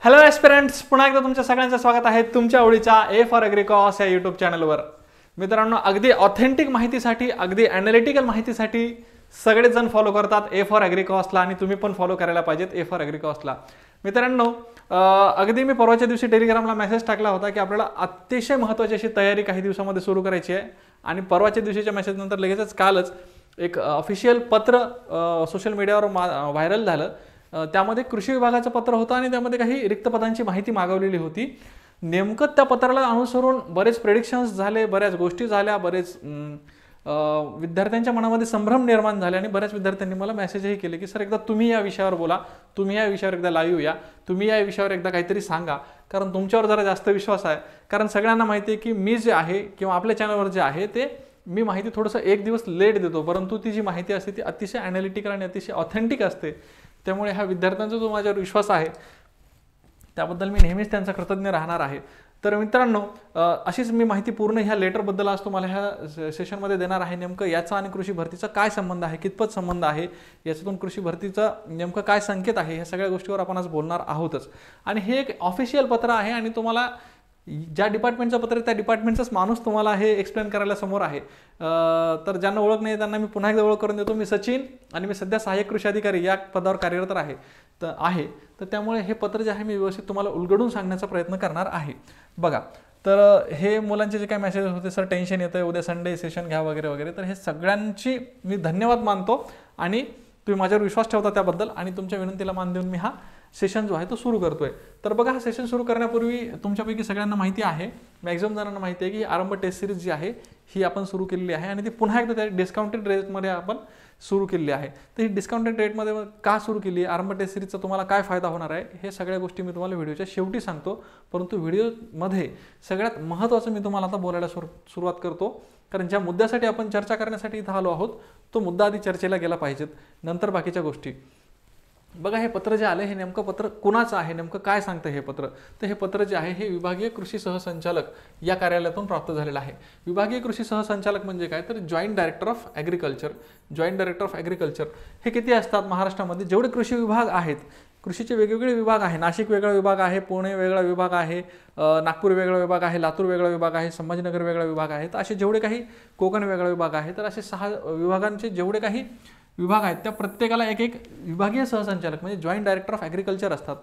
Hello एस्पिरंट्स, पुन्हा एकदा तुमच्या सगळ्यांचं स्वागत आहे तुमच्या आवडीच्या ए फॉर ॲग्रिकॉस या यूट्यूब चॅनलवर. मित्रांनो, अगदी ऑथेंटिक माहितीसाठी, अगदी ॲनालिटिकल माहितीसाठी सगळेच जण फॉलो करतात ए फॉर ॲग्रिकॉसला आणि तुम्ही पण फॉलो करायला पाहिजेत ए फॉर ॲग्रिकॉसला. मित्रांनो, अगदी मी परवाच्या दिवशी टेलिग्रामला मेसेज टाकला होता की आपल्याला अतिशय महत्त्वाची अशी तयारी काही दिवसामध्ये सुरू करायची आहे. आणि परवाच्या दिवशीच्या मेसेजनंतर लगेचच कालच एक ऑफिशियल पत्र सोशल मीडियावर व्हायरल झालं. त्यामध्ये कृषी विभागाचं पत्र होतं आणि त्यामध्ये काही रिक्त पदांची माहिती मागवलेली होती. नेमकं त्या पत्राला अनुसरून बरेच प्रेडिक्शन्स झाले, बऱ्याच गोष्टी झाल्या, बरेच विद्यार्थ्यांच्या मनामध्ये संभ्रम निर्माण झाले आणि बऱ्याच विद्यार्थ्यांनी मला मेसेजही केले की सर एकदा तुम्ही या विषयावर बोला, तुम्ही या विषयावर एकदा लाईव्ह या, तुम्ही या विषयावर एकदा काहीतरी सांगा, कारण तुमच्यावर जरा जास्त विश्वास आहे. कारण सगळ्यांना माहिती आहे की मी जे आहे किंवा आपल्या चॅनलवर जे आहे ते मी माहिती थोडंसं एक दिवस लेट देतो, परंतु ती जी माहिती असते ती अतिशय ॲनालिटिकल आणि अतिशय ऑथेंटिक असते. त्यामुळे ह्या विद्यार्थ्यांचा जो माझ्यावर विश्वास आहे त्याबद्दल मी नेहमीच त्यांचा कृतज्ञ राहणार आहे. तर मित्रांनो, अशीच मी माहिती पूर्ण ह्या लेटरबद्दल आज तुम्हाला ह्या सेशनमध्ये देणार आहे. नेमकं याचा आणि कृषी भरतीचा काय संबंध आहे, कितपत संबंध आहे, याच्यातून कृषी भरतीचा नेमकं काय संकेत आहे, ह्या सगळ्या गोष्टीवर आपण आज बोलणार आहोतच. आणि हे एक ऑफिशियल पत्र आहे आणि तुम्हाला ज्या डिपार्टमेंटचं पत्र त्या डिपार्टमेंटचाच माणूस तुम्हाला हे एक्सप्लेन करायला समोर आहे. तर ज्यांना ओळख नाही त्यांना मी पुन्हा एकदा ओळख करून देतो. मी सचिन आणि मी सध्या सहाय्यक कृषी अधिकारी या पदावर कार्यरत आहे. तर त्यामुळे हे पत्र जे आहे मी व्यवस्थित तुम्हाला उलगडून सांगण्याचा प्रयत्न करणार आहे. बघा, तर हे मुलांचे जे काही मेसेज होते, सर टेन्शन येतं आहे, उद्या संडे सेशन घ्या वगैरे वगैरे, तर हे सगळ्यांची मी धन्यवाद मानतो आणि तुम्ही माझ्यावर विश्वास ठेवता त्याबद्दल. आणि तुमच्या विनंतीला मान देऊन मी हा सेशन जो आहे तो सुरू करतोय. तर बघा, हा सेशन सुरू करण्यापूर्वी तुमच्यापैकी सगळ्यांना माहिती आहे, मॅक्झिमम जणांना माहिती आहे की आरंभ टेस्ट सिरीज जी आहे ही आपण सुरू केलेली आहे आणि ती पुन्हा एकदा त्या डिस्काउंटेड रेटमध्ये आपण सुरू केलेली आहे. तर ही डिस्काउंटेड रेटमध्ये का सुरू केली, आरंभ टेस्ट सिरीजचा तुम्हाला काय फायदा होणार आहे, हे सगळ्या गोष्टी मी तुम्हाला व्हिडिओच्या शेवटी सांगतो. परंतु व्हिडिओमध्ये सगळ्यात महत्त्वाचं मी तुम्हाला आता बोलायला सुरुवात करतो, कारण ज्या मुद्द्यासाठी आपण चर्चा करण्यासाठी इथं आलो आहोत तो मुद्दा आधी चर्चेला गेला पाहिजेत, नंतर बाकीच्या गोष्टी. बघा, हे पत्र जे आले हे नेमकं पत्र कुणाचं आहे, नेमकं काय सांगतं हे पत्र. तर हे पत्र जे आहे हे विभागीय कृषी सहसंचालक या कार्यालयातून प्राप्त झालेलं आहे. विभागीय कृषी सहसंचालक म्हणजे काय, तर joint director of agriculture. Joint director of agriculture हे किती असतात महाराष्ट्रामध्ये, जेवढे कृषी विभाग आहेत, कृषीचे वेगवेगळे विभाग आहे. नाशिक वेगळा विभाग आहे, पुणे वेगळा विभाग आहे, नागपूर वेगळा विभाग आहे, लातूर वेगळा विभाग आहे, संभाजीनगर वेगळा विभाग आहे, तर असे जेवढे काही, कोकण वेगळा विभाग आहे, तर असे 6 विभागांचे जेवढे काही विभाग आहेत त्या प्रत्येकाला एक एक विभागीय सहसंचालक म्हणजे जॉईंट डायरेक्टर ऑफ ॲग्रिकल्चर असतात.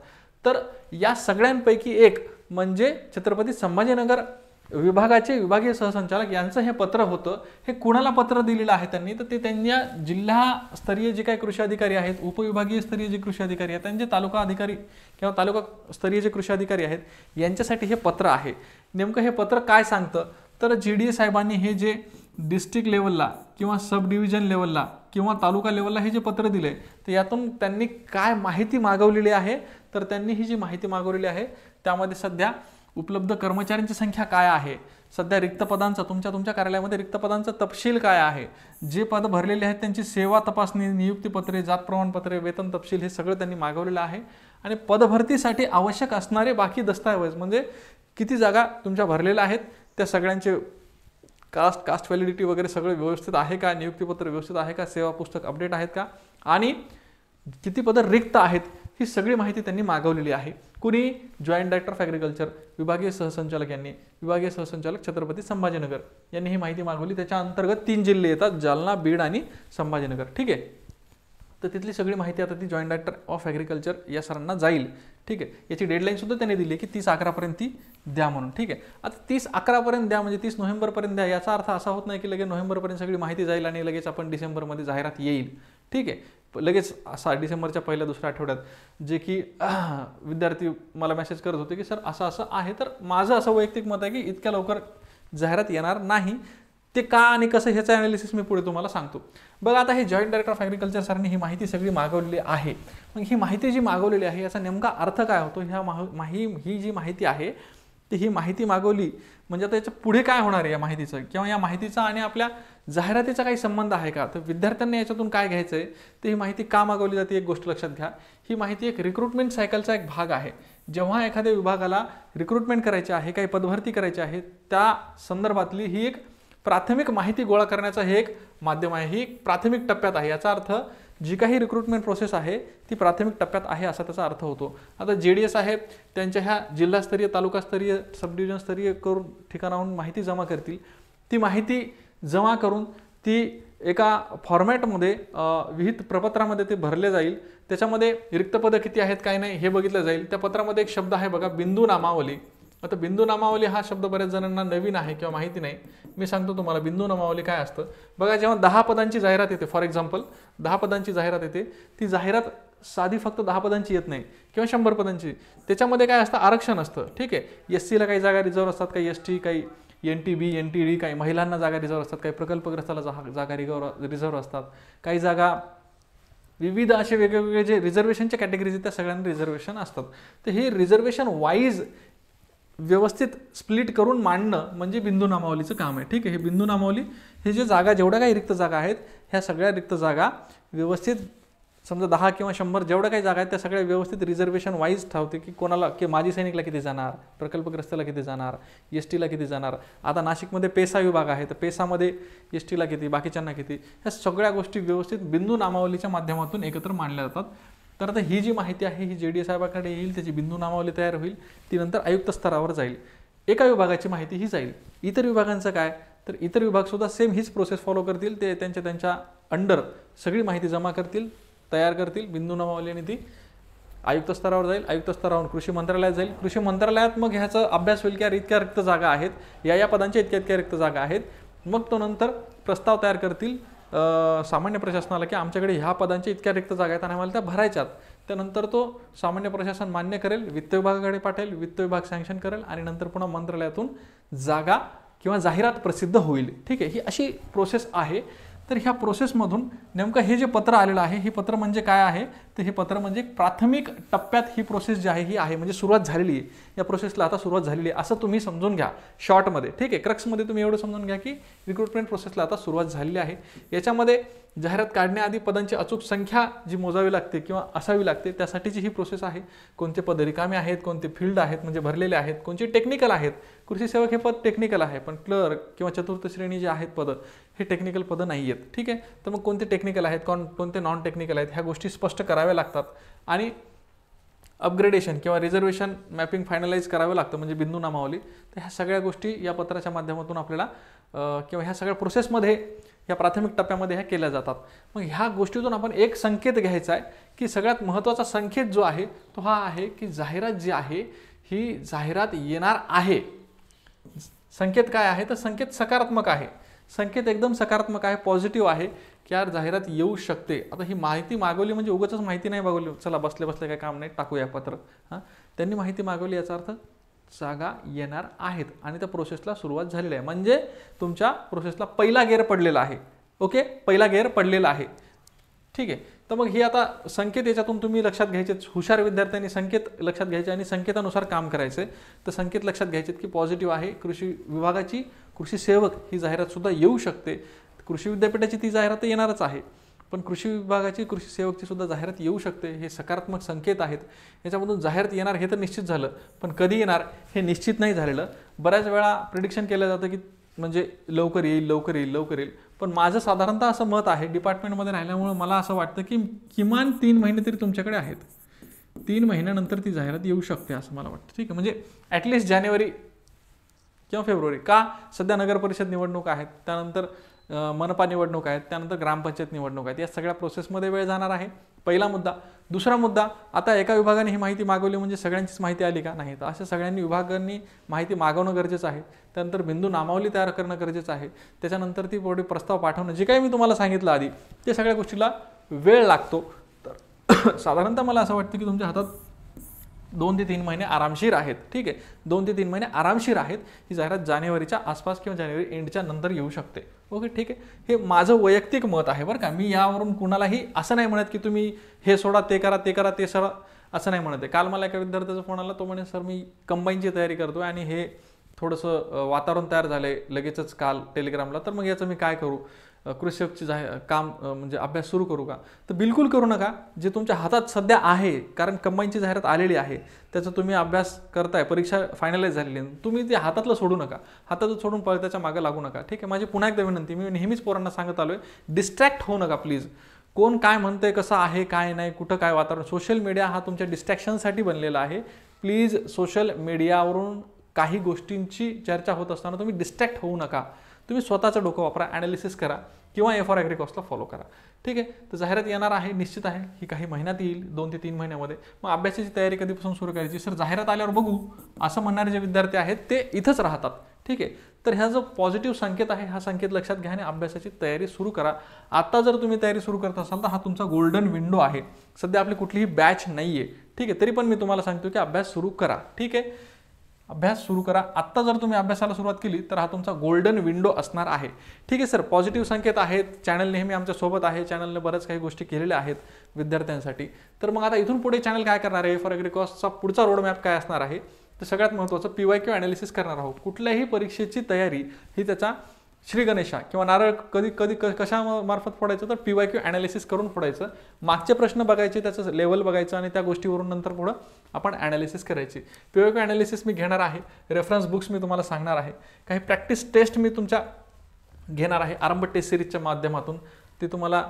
तर या सगळ्यांपैकी एक म्हणजे छत्रपती संभाजीनगर विभागाचे विभागीय सहसंचालक यांचं हे पत्र होतं. हे कुणाला पत्र दिलेलं आहे त्यांनी, तर ते त्यांच्या जिल्हास्तरीय जे काही कृषी अधिकारी आहेत, उपविभागीय स्तरीय जे कृषी अधिकारी आहेत, त्यांचे तालुका अधिकारी किंवा तालुका स्तरीय जे कृषी अधिकारी आहेत यांच्यासाठी हे पत्र आहे. नेमकं हे पत्र काय सांगतं, तर GDA साहेबांनी हे जे डिस्ट्रिक्ट लेवलला किंवा सब डिव्हिजन लेवलला किंवा तालुका लेवलला हे जे पत्र दिले, तर यातून त्यांनी काय माहिती मागवलेली आहे, तर त्यांनी ही जी माहिती मागवलेली आहे त्यामध्ये सध्या उपलब्ध कर्मचाऱ्यांची संख्या काय आहे, सध्या रिक्त पदांचा तुमच्या कार्यालयामध्ये रिक्त पदांचा तपशील काय आहे, जे पद भरलेले आहेत त्यांची सेवा तपासणी, नियुक्तीपत्रे, जात प्रमाणपत्रे, वेतन तपशील हे सगळं त्यांनी मागवलेलं आहे. आणि पदभरतीसाठी आवश्यक असणारे बाकी दस्तऐवज म्हणजे किती जागा तुमच्या भरलेल्या आहेत, त्या सगळ्यांचे कास्ट व्हॅलिडिटी वगैरे सगळं व्यवस्थित आहे का, नियुक्तीपत्र व्यवस्थित आहे का, सेवा पुस्तक अपडेट आहेत का, आणि किती पदं रिक्त आहेत, ही सगळी माहिती त्यांनी मागवलेली आहे. कुणी, जॉईंट डायरेक्टर ऑफ ॲग्रिकल्चर विभागीय सहसंचालक यांनी, विभागीय सहसंचालक छत्रपती संभाजीनगर यांनी ही माहिती मागवली. त्याच्या अंतर्गत 3 जिल्हे येतात, जालना, बीड आणि संभाजीनगर. ठीक आहे, तर तिथली सगळी माहिती आता ती जॉईंट डायरेक्टर ऑफ ॲग्रिकल्चर या सरांना जाईल. ठीक आहे, याची डेडलाईन सुद्धा त्यांनी दिली की 30/11 ती द्या म्हणून. ठीक आहे, आता 30/11 द्या म्हणजे 30 नोव्हेंबरपर्यंत द्या. याचा अर्थ असा होत नाही की लगेच नोव्हेंबरपर्यंत सगळी माहिती जाईल आणि लगेच आपण डिसेंबरमध्ये जाहिरात येईल. ठीक आहे, लगेच असा डिसेंबरच्या पहिल्या दुसऱ्या आठवड्यात, जे की विद्यार्थी मला मेसेज करत होते की सर असं असं आहे. तर माझं असं वैयक्तिक मत आहे की इतक्या लवकर जाहिरात येणार नाही. ते का आणि कसं ह्याचं ॲनालिसिस मी पुढे तुम्हाला सांगतो. बघा, आता हे जॉईंट डायरेक्टर ऑफ ॲग्रिकल्चर सरांनी ही माहिती सगळी मागवलेली आहे. मग ही माहिती जी मागवलेली आहे याचा नेमका अर्थ काय होतो, ही जी माहिती आहे ती ही माहिती मागवली म्हणजे आता याच्या पुढे काय होणार आहे या माहितीचं, किंवा या माहितीचा आणि आपल्या जाहिरातीचा काही संबंध आहे का, तर विद्यार्थ्यांनी याच्यातून काय घ्यायचं आहे, तर ही माहिती का मागवली जाते. एक गोष्ट लक्षात घ्या, ही माहिती एक रिक्रुटमेंट सायकलचा एक भाग आहे. जेव्हा एखाद्या विभागाला रिक्रुटमेंट करायची आहे, काही पदभरती करायची आहे, त्या संदर्भातली ही एक प्राथमिक माहिती गोळा करण्याचा हे एक माध्यम आहे, ही प्राथमिक टप्प्यात आहे. याचा अर्थ जी काही रिक्रुटमेंट प्रोसेस आहे ती प्राथमिक टप्प्यात आहे असा त्याचा अर्थ होतो. आता JDS आहे त्यांच्या ह्या जिल्हास्तरीय, तालुकास्तरीय, सब डिव्हिजन स्तरीय करून ठिकाणाहून माहिती जमा करतील. ती माहिती जमा करून ती एका फॉर्मॅटमध्ये विहित प्रपत्रामध्ये ते भरले जाईल. त्याच्यामध्ये रिक्त पदं किती आहेत काय नाही हे बघितलं जाईल. त्या पत्रामध्ये एक शब्द आहे बघा, बिंदू नामावली. आता बिंदू नामावली हा शब्द बऱ्याच जणांना नवीन आहे किंवा माहिती नाही. मी सांगतो तुम्हाला बिंदू नामावली काय असतं. बघा, जेव्हा 10 पदांची जाहिरात येते, फॉर एक्झाम्पल 10 पदांची जाहिरात येते, ती जाहिरात साधी फक्त 10 पदांची येत नाही किंवा 100 पदांची. त्याच्यामध्ये काय असतं, आरक्षण असतं. ठीक आहे, SC ला काही जागा रिझर्व्ह असतात, काही ST, काही NTB, NTD, काही महिलांना जागा रिझर्व्ह असतात, काही प्रकल्पग्रस्ताला जागा रिझर्व्ह असतात, काही जागा विविध असे वेगवेगळे जे रिझर्वेशनच्या कॅटेगरीज आहेत त्या सगळ्यांना रिझर्वेशन असतात. तर हे रिझर्वेशन वाईज व्यवस्थित स्प्लिट करून मांडणं म्हणजे बिंदू नामावलीचं काम आहे. ठीक आहे, हे बिंदू नामावली हे जे जागा, जेवढ्या काही रिक्त जागा आहेत ह्या सगळ्या रिक्त जागा व्यवस्थित, समजा 10 किंवा 100 जेवढ्या काही जागा आहेत त्या सगळ्या व्यवस्थित रिझर्वेशन वाईज ठेवते की कोणाला, की माजी सैनिकला किती जाणार, प्रकल्पग्रस्ताला किती जाणार, ST ला किती जाणार. आता नाशिकमध्ये पेसा विभाग आहे तर पेसामध्ये ST ला किती, बाकीच्यांना किती, ह्या सगळ्या गोष्टी व्यवस्थित बिंदू नामावलीच्या माध्यमातून एकत्र मांडल्या जातात. तर आता ही जी माहिती आहे ही JDS साहेबांकडे येईल, त्याची बिंदू नामावली तयार होईल, ती नंतर आयुक्त स्तरावर जाईल. एका विभागाची माहिती ही जाईल. इतर विभागांचं काय, तर इतर विभाग सुद्धा सेम हीच प्रोसेस फॉलो करतील. ते त्यांच्या अंडर सगळी माहिती जमा करतील, तयार करतील बिंदू नामावलीने, ती आयुक्त स्तरावर जाईल. आयुक्त स्तरावरून कृषी मंत्रालयात जाईल. कृषी मंत्रालयात मग ह्याचा अभ्यास होईल की इतक्या रिक्त जागा आहेत, या पदांच्या इतक्या रिक्त जागा आहेत. मग तो नंतर प्रस्ताव तयार करतील सामान्य प्रशासनाला की आमच्याकडे ह्या पदांच्या इतक्या रिक्त जागा आहेत आणि आम्हाला त्या भरायच्यात. त्यानंतर तो सामान्य प्रशासन मान्य करेल, वित्त विभागाकडे पाठवेल, वित्त विभाग सँक्शन करेल आणि नंतर पुन्हा मंत्रालयातून जागा किंवा जाहिरात प्रसिद्ध होईल. ठीक आहे, ही अशी प्रोसेस आहे. तर ह्या प्रोसेसमधून नेमकं हे जे पत्र आलेलं आहे, हे पत्र म्हणजे काय आहे, तर हे पत्र म्हणजे प्राथमिक टप्प्यात ही प्रोसेस जी आहे ही आहे, म्हणजे सुरुवात झालेली आहे. या प्रोसेसला आता सुरुवात झालेली आहे असं तुम्ही समजून घ्या शॉर्टमध्ये. ठीक आहे, क्रक्समध्ये तुम्ही एवढं समजून घ्या की रिक्रुटमेंट प्रोसेसला आता सुरुवात झालेली आहे. याच्यामध्ये जाहिरात काढण्याआधी पदांची अचूक संख्या जी मोजावी लागते किंवा असावी लागते त्यासाठीची ही प्रोसेस आहे. कोणते पद रिकामे आहेत, कोणते फील्ड आहेत म्हणजे भरलेले आहेत, कोणते टेक्निकल आहेत. कृषी सेवक हे पद टेक्निकल आहे, पण क्लर्क किंवा चतुर्थ श्रेणी जे आहेत पदं हे टेक्निकल पदं नाही आहेत. ठीक आहे, तर मग कोणते टेक्निकल आहेत, कोणते नॉन टेक्निकल आहेत, ह्या गोष्टी स्पष्ट कराव्या लागतात. आणि अपग्रेडेशन किंवा रिझर्वेशन मॅपिंग फायनलाइज करावं लागतं म्हणजे बिंदू नामावली. तर ह्या सगळ्या गोष्टी या पत्राच्या माध्यमातून आपल्याला किंवा ह्या सगळ्या प्रोसेसमध्ये या प्राथमिक टप्प्यामध्ये ह्या केल्या जातात. मग ह्या गोष्टीतून आपण एक संकेत घ्यायचा आहे की सगळ्यात महत्त्वाचा संकेत जो आहे तो हा आहे की जाहिरात जी आहे ही जाहिरात येणार आहे. संकेत काय आहे, तर संकेत सकारात्मक आहे. संकेत एकदम सकारात्मक आहे, पॉझिटिव्ह आहे की यार जाहिरात येऊ शकते. आता ही माहिती मागवली म्हणजे उगाच माहिती नाही मागवली, चला बसले काय काम नाही टाकूया पत्र. त्यांनी माहिती मागवली याचा अर्थ जागा येणार आहेत आणि त्या प्रोसेसला सुरुवात झालेली आहे. म्हणजे तुमच्या प्रोसेसला पहिला गेअर पडलेला आहे. ओके, पहिला गेअर पडलेला आहे. ठीक आहे, तर मग हे आता संकेत याच्यातून तुम्ही लक्षात घ्यायचे. हुशार विद्यार्थ्यांनी संकेत लक्षात घ्यायचे आणि संकेतानुसार काम करायचे. तर संकेत लक्षात घ्यायचे की पॉझिटिव्ह आहे. कृषी विभागाची कृषी सेवक ही जाहिरात सुद्धा येऊ शकते. कृषी विद्यापीठाची ती जाहिरात येणारच आहे, पण कृषी विभागाची कृषी सेवकची सुद्धा जाहिरात येऊ शकते. हे सकारात्मक संकेत आहेत. याच्यामधून जाहिरात येणार हे तर निश्चित झालं, पण कधी येणार हे निश्चित नाही झालेलं. बऱ्याच वेळा प्रिडिक्शन केलं जातं की म्हणजे लवकर येईल लवकर येईल लवकर येईल, पण माझं साधारणतः असं मत आहे डिपार्टमेंटमध्ये राहिल्यामुळे मला असं वाटतं की किमान 3 महिने तरी तुमच्याकडे आहेत. 3 महिन्यानंतर ती जाहिरात येऊ शकते असं मला वाटतं. ठीक आहे, म्हणजे ॲटलिस्ट जानेवारी किंवा फेब्रुवारी. का, सध्या नगर परिषद निवडणूक आहेत, त्यानंतर मनपा निवडणूक आहेत, त्यानंतर ग्रामपंचायत निवडणूक आहेत. या सगळ्या प्रोसेसमध्ये वेळ जाणार आहे. पहिला मुद्दा. दुसरा मुद्दा, आता एका विभागाने ही माहिती मागवली म्हणजे सगळ्यांचीच माहिती आली का, नाही. तर अशा सगळ्यांनी विभागांनी माहिती मागवणं गरजेचं आहे. त्यानंतर बिंदू नामावली तयार करणं गरजेचं आहे. त्याच्यानंतर ती पुढे प्रस्ताव पाठवणं, जे काही मी तुम्हाला सांगितलं आधी, ते सगळ्या गोष्टीला वेळ लागतो. तर साधारणतः मला असं वाटतं की तुमच्या हातात 2 ते 3 महिने आरामशीर आहेत. ठीक आहे, 2 ते 3 महिने आरामशीर आहेत. ही जाहिरात जानेवारीच्या आसपास किंवा जानेवारी एंडच्या नंतर येऊ शकते. ओके, ठीक आहे, हे माझं वैयक्तिक मत आहे बरं का. मी यावरून कुणालाही असं नाही म्हणत की तुम्ही हे सोडा ते करा ते करा ते सोडा असं नाही म्हणत आहे. काल मला एका विद्यार्थ्याचा फोन आला, तो म्हणे सर मी कंबाईनची तयारी करतोय आणि हे थोडंसं वातावरण तयार झालंय लगेचच काल टेलिग्रामला, तर मग याचं मी काय करू, कृषीची काम म्हणजे अभ्यास सुरू करू का. तर बिलकुल करू नका. जे तुमच्या हातात सध्या आहे, कारण कंबाईनची जाहिरात आलेली आहे, त्याचा तुम्ही अभ्यास करताय, परीक्षा फायनलाइज झालेली आहे, तुम्ही ते हातातलं सोडू नका. हातातलं सोडून पळत्याच्या मागे लागू नका. ठीक आहे, माझी पुन्हा एकदा विनंती, मी नेहमीच पोरांना सांगत आलोय, डिस्ट्रॅक्ट होऊ नका प्लीज. कोण काय म्हणतंय, कसं आहे काय नाही, कुठं काय वातावरण. सोशल मीडिया हा तुमच्या डिस्ट्रॅक्शनसाठी बनलेला आहे. प्लीज सोशल मीडियावरून काही गोष्टींची चर्चा होत असताना तुम्ही डिस्ट्रॅक्ट होऊ नका. तुम्ही स्वतःचं डोकं वापरा, ॲनालिसिस करा किंवा ए फॉर ॲग्रिकॉसला फॉलो करा. ठीक आहे. तर जाहिरात येणार आहे, निश्चित आहे. ही काही महिन्यात येईल, 2 ते 3 महिन्यामध्ये. मग अभ्यासाची तयारी कधीपासून सुरू करायची? सर जाहिरात आल्यावर बघू असं म्हणणारे जे विद्यार्थी आहेत ते इथंच राहतात. ठीक आहे. तर ह्या जो पॉझिटिव्ह संकेत आहे, हा संकेत लक्षात घ्या आणि अभ्यासाची तयारी सुरू करा. आता जर तुम्ही तयारी सुरू करत असाल तर हा तुमचा गोल्डन विंडो आहे. सध्या आपली कुठलीही बॅच नाही आहे. ठीक आहे. तरी पण मी तुम्हाला सांगतो की अभ्यास सुरू करा. ठीक आहे. अभ्यास सुरू करा. आत्ता जर तुम्ही अभ्यासाला सुरुवात केली तर हा तुमचा गोल्डन विंडो असणार आहे. ठीक आहे सर, पॉझिटिव्ह संकेत आहेत. चॅनल नेहमी आमच्या सोबत आहे. चॅनलने बऱ्याच काही गोष्टी केलेल्या आहेत विद्यार्थ्यांसाठी. तर मग आता इथून पुढे चॅनल काय करणार आहे? फॉर ॲग्रिकॉसचा पुढचा रोडमॅप काय असणार आहे? तर सगळ्यात महत्त्वाचं PYQ ॲनालिसिस करणार आहोत. कुठल्याही परीक्षेची तयारी ही त्याचा श्री गणेशा किंवा नारळ कधी कधी कशा मार्फत फोडायचं तर PYQ ॲनालिसिस करून फोडायचं. मागचे प्रश्न बघायचे, त्याचं लेवल बघायचं आणि त्या गोष्टीवरून नंतर पुढं आपण ॲनालिसिस करायची. PYQ ॲनालिसिस मी घेणार आहे. रेफरन्स बुक्स मी तुम्हाला सांगणार आहे. काही प्रॅक्टिस टेस्ट मी तुमच्या घेणार आहे आरंभ टेस्ट सिरीजच्या माध्यमातून. ते तुम्हाला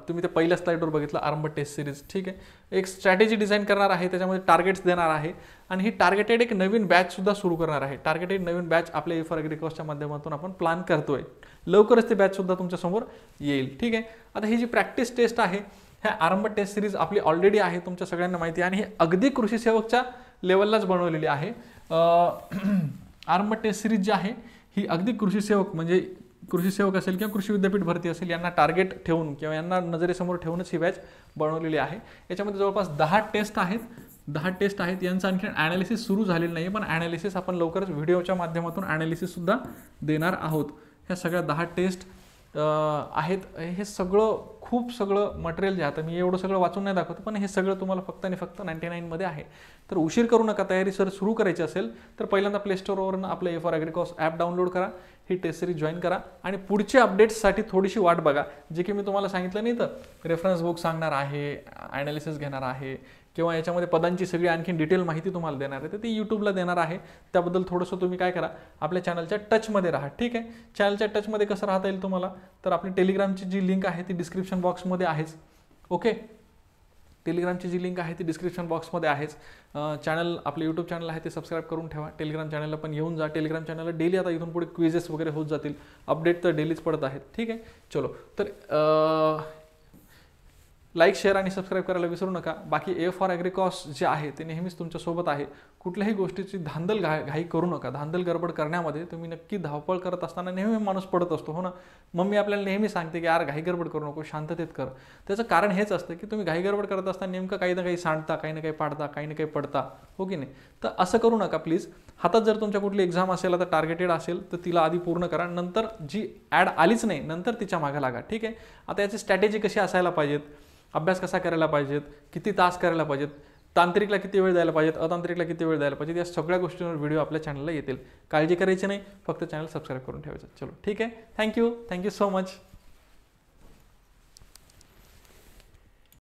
तुम्ही ते पहिल्या स्लाईडवर बघितलं आरंभ टेस्ट सिरीज. ठीक आहे. एक स्ट्रॅटेजी डिझाईन करणार आहे, त्याच्यामध्ये टार्गेट्स देणार आहे आणि ही टार्गेटेड एक नवीन बॅच सुद्धा सुरू करणार आहे. टार्गेटेड नवीन बॅच आपल्या ए फॉर ॲग्रिकॉसच्या माध्यमातून आपण प्लॅन करतोय. लवकरच ती बॅच सुद्धा तुमच्यासमोर येईल. ठीक आहे. आता ही जी प्रॅक्टिस टेस्ट आहे, ह्या आरंभ टेस्ट सिरीज आपली ऑलरेडी आहे, तुमच्या सगळ्यांना माहिती आहे आणि ही अगदी कृषी सेवकच्या लेवललाच बनवलेली आहे. आरंभ टेस्ट सिरीज जी आहे ही अगदी कृषी सेवक म्हणजे कृषी सेवक असेल किंवा कृषी विद्यापीठ भरती असेल यांना टार्गेट ठेवून किंवा यांना नजरेसमोर ठेवूनच ही बॅच बनवलेली आहे. याच्यामध्ये जवळपास 10 टेस्ट आहेत. 10 टेस्ट आहेत. यांचं आणखी ॲनालिसिस सुरू झालेलं नाही, पण ॲनालिसिस आपण लवकरच व्हिडिओच्या माध्यमातून ॲनालिसिस सुद्धा देणार आहोत. ह्या सगळ्या 10 टेस्ट आहेत. हे सगळं खूप सगळं मटेरियल जे आता मी एवढं सगळं वाचून नाही दाखवतो, पण हे सगळं तुम्हाला फक्त आणि फक्त 99 मध्ये आहे. तर उशीर करू नका. तयारी सर सुरू करायची असेल तर पहिल्यांदा प्ले स्टोअरवरून आपलं ए फॉर ॲग्रिकॉस ॲप डाउनलोड करा, ही टेस्ट सिरीज जॉईन करा आणि पुढच्या अपडेट्ससाठी थोडीशी वाट बघा. जे की मी तुम्हाला सांगितलं नाही तर रेफरन्स बुक सांगणार आहे, ॲनालिसिस घेणार आहे किंवा याच्यामध्ये पदांची सगळी आणखी डिटेल माहिती तुम्हाला देणार आहे, तर ती यूट्यूबला देणार आहे. त्याबद्दल थोडंसं तुम्ही काय करा, आपल्या चॅनलच्या टचमध्ये राहा. ठीक आहे. चॅनलच्या टचमध्ये कसं राहता येईल तुम्हाला, तर आपली टेलिग्रामची जी लिंक आहे ती डिस्क्रिप्शन बॉक्समध्ये आहेच. ओके. टेलिग्रामची जी लिंक आहे ती डिस्क्रिप्शन बॉक्समध्ये आहेच. चॅनल आपलं यूट्यूब चॅनल आहे ते सबस्क्राईब करून ठेवा. टेलिग्राम चॅनलला पण येऊन जा. टेलिग्राम चॅनलला डेली आता इथून पुढे क्विजेस वगैरे होत जातील. अपडेट तर डेलीच पडत आहेत. ठीक आहे. चलो, तर लाईक, शेअर आणि सबस्क्राईब करायला विसरू नका. बाकी ए फॉर ॲग्रिकॉस जे आहे ते नेहमीच तुमच्यासोबत आहे. कुठल्याही गोष्टीची धांदल घाई करू नका. धांदल गडबड करण्यामध्ये तुम्ही नक्की धावपळ करत असताना नेहमी माणूस पडत असतो, हो ना. मम्मी आपल्याला नेहमी सांगते की यार घाई गडबड करू नको, शांततेत कर. त्याचं कारण हेच असतं की तुम्ही घाई गडबड करत असताना नेमकं काही ना काही सांडता, काही ना काही पाडता, काही ना काही पडता, हो की नाही. तर असं करू नका प्लीज. हातात जर तुमच्या कुठली एक्झाम असेल, आता टार्गेटेड असेल तर तिला आधी पूर्ण करा. नंतर जी ॲड आलीच नाही नंतर तिच्या मागे लागा. ठीक आहे. आता याची स्ट्रॅटेजी कशी असायला पाहिजेत, अभ्यास कसा करायला पाहिजेत, किती तास करायला पाहिजेत, तांत्रिकला किती वेळ द्यायला पाहिजेत, अतांत्रिकला किती वेळ द्यायला पाहिजेत, या सगळ्या गोष्टींवर व्हिडिओ आपल्या चॅनलला येतील. काळजी करायची नाही, फक्त चॅनल सबस्क्राईब करून ठेवायचं. चलो ठीक आहे. Thank you so much.